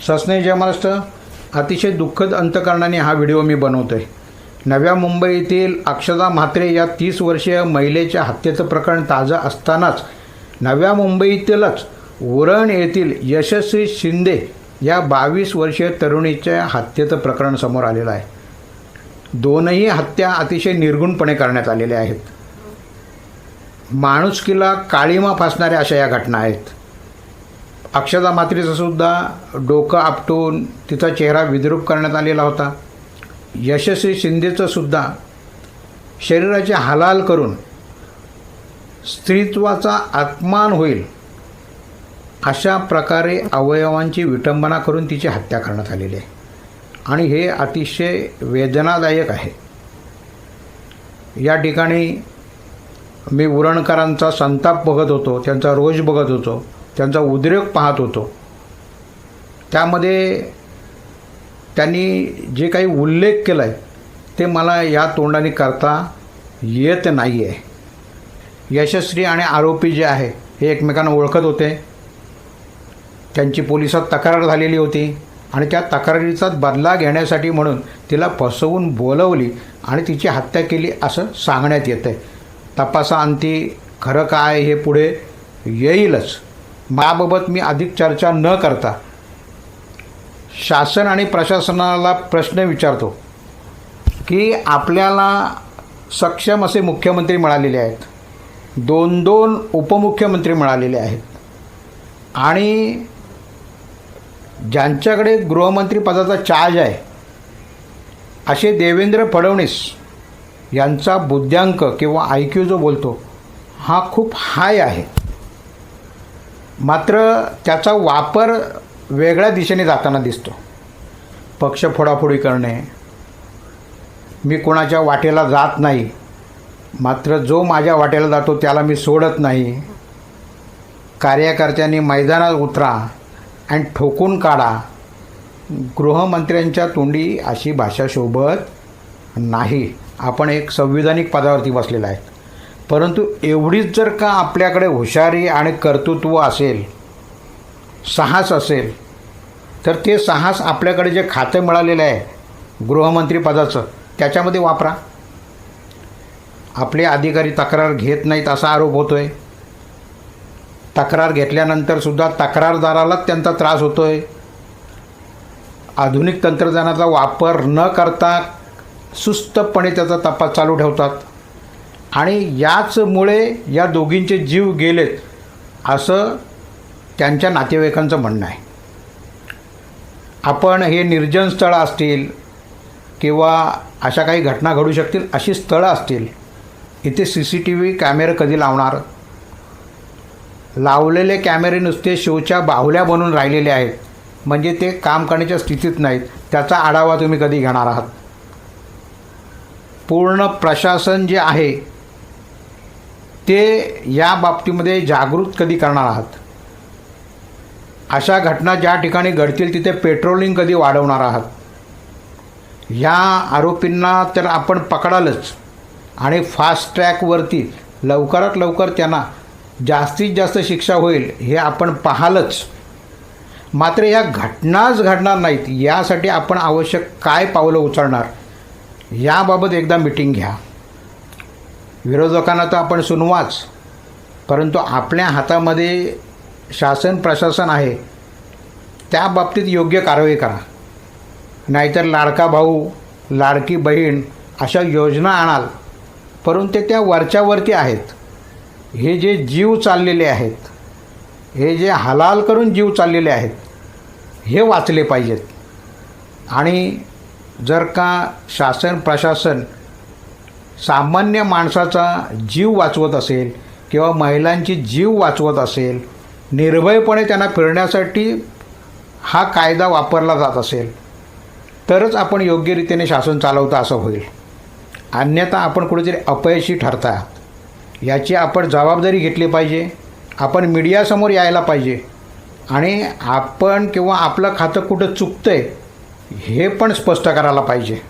सस्ने जय महाराष्ट्र. अतिशय दुःखद अंतकरणाने हा व्हिडिओ मी बनवतो आहे. नव्या मुंबईतील अक्षता म्हात्रे या 30 वर्षीय महिलेच्या हत्येचं प्रकरण ताजं असतानाच नव्या मुंबईतीलच उरण येथील यशस्वी शिंदे या 22 वर्षीय तरुणीच्या हत्येचं प्रकरण समोर आलेलं आहे. दोनही हत्या अतिशय निर्गुणपणे करण्यात आलेल्या आहेत. माणुसकीला काळीमा फासणाऱ्या अशा या घटना आहेत. अक्षता म्हात्रेचं सुद्धा डोकं आपटून तिचा चेहरा विद्रूप करण्यात आलेला होता. यशस्वी शिंदेचं सुद्धा शरीराची हालहाल करून स्त्रीत्वाचा अपमान होईल अशा प्रकारे अवयवांची विटंबना करून तिची हत्या करण्यात आलेली आहे आणि हे अतिशय वेदनादायक आहे. या ठिकाणी मी उरणकरांचा संताप बघत होतो, त्यांचा रोष बघत होतो, त्यांचा उद्रेक पाहत होतो. त्यामध्ये त्यांनी जे काही उल्लेख केला आहे ते मला या तोंडाने करता येत नाही आहे. यशस्वी आणि आरोपी जे आहे हे एकमेकांना ओळखत होते. त्यांची पोलिसात तक्रार झालेली होती आणि त्या तक्रारीचा बदला घेण्यासाठी म्हणून तिला फसवून बोलवली आणि तिची हत्या केली असं सांगण्यात येतं आहे. तपासाअंती खरं काय हे पुढे येईलच. याबाबत मी अधिक चर्चा न करता शासन आणि प्रशासनाला प्रश्न विचारतो की आपल्याला सक्षम असे मुख्यमंत्री मिळालेले आहेत, 2 उपमुख्यमंत्री मिळालेले आहेत आणि ज्यांच्याकडे गृहमंत्री पदाचा चार्ज आहे असे देवेंद्र फडणवीस यांचा बुद्ध्यांक किंवा IQ जो बोलतो हा खूप हाय आहे. मात्र त्याचा वापर वेगळ्या दिशेने जाताना दिसतो. पक्ष फोडाफोडी करणे, मी कोणाच्या वाटेला जात नाही, मात्र जो माझ्या वाटेला जातो त्याला मी सोडत नाही, कार्यकर्त्यांनी मैदानात उतरा आणि ठोकून काढा. गृहमंत्र्यांच्या तोंडी अशी भाषा शोभत नाही. आपण एक संविधानिक पदावरती बसलेला आहे. परंतु एवढीच जर का आपल्याकडे हुशारी आणि कर्तृत्व असेल, साहस असेल, तर ते साहस आपल्याकडे जे खातं मिळालेलं आहे गृहमंत्री पदाचं त्याच्यामध्ये वापरा. आपले अधिकारी तक्रार घेत नाहीत असा आरोप होतो आहे. तक्रार घेतल्यानंतरसुद्धा तक्रारदारालाच त्यांचा त्रास होतो आहे. आधुनिक तंत्रज्ञानाचा वापर न करता सुस्तपणे त्याचा तपास चालू ठेवतात आणि याचमुळे या दोघींचे जीव गेलेत असं त्यांच्या नातेवाईकांचं म्हणणं आहे. आपण हे निर्जन स्थळं असतील किंवा अशा काही घटना घडू शकतील अशी स्थळं असतील, इथे CCTV कॅमेरे कधी लावणार? लावलेले कॅमेरे नुसते शोच्या बाहुल्या बनून राहिलेले आहेत, म्हणजे ते काम करण्याच्या स्थितीत नाहीत. त्याचा आढावा तुम्ही कधी घेणार आहात? पूर्ण प्रशासन जे आहे ते या बाबतीमध्ये जागृत कधी करणार आहात? अशा घटना ज्या ठिकाणी घडतील तिथे पेट्रोलिंग कधी वाढवणार आहात? ह्या आरोपींना तर आपण पकडालच आणि फास्ट ट्रॅकवरती लवकरात लवकर त्यांना जास्तीत जास्त शिक्षा होईल हे आपण पाहालच. मात्र या घटनाच घडणार नाहीत यासाठी आपण आवश्यक काय पावलं उचलणार याबाबत एकदा मीटिंग घ्या. विरोधकांना तर आपण सुनवाच, परंतु आपल्या हातामध्ये शासन प्रशासन आहे, त्या बाबतीत योग्य कारवाई करा. नाहीतर लाडका भाऊ, लाडकी बहीण अशा योजना आणाल, परंतु त्या वरच्यावरती आहेत. हे जे जीव चाललेले आहेत, हे जे हलाल करून जीव चाललेले आहेत, हे वाचले पाहिजेत. आणि जर का शासन प्रशासन सामान्य माणसाचा जीव वाचवत असेल किंवा महिलांची जीव वाचवत असेल, निर्भयपणे त्यांना फिरण्यासाठी हा कायदा वापरला जात असेल, तरच आपण योग्यरीतीने शासन चालवता असं होईल. अन्यथा आपण कुठेतरी अपयशी ठरता. याची आपण जबाबदारी घेतली पाहिजे. आपण मीडियासमोर यायला पाहिजे आणि आपण किंवा आपलं खातं कुठं चुकतं आहे हे पण स्पष्ट करायला पाहिजे.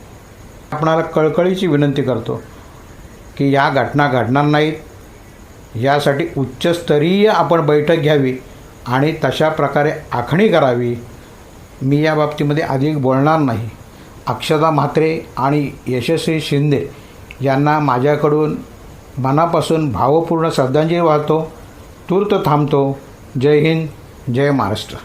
आपणाला कळकळीची विनंती करतो की या घटना घडणार नाहीत यासाठी उच्चस्तरीय आपण बैठक घ्यावी आणि तशा प्रकारे आखणी करावी. मी या बाबतीमध्ये अधिक बोलणार नाही. अक्षता म्हात्रे आणि यशस्वी शिंदे यांना माझ्याकडून मनापासून भावपूर्ण श्रद्धांजली वाहतो. तूर्त थांबतो. जय हिंद, जय महाराष्ट्र.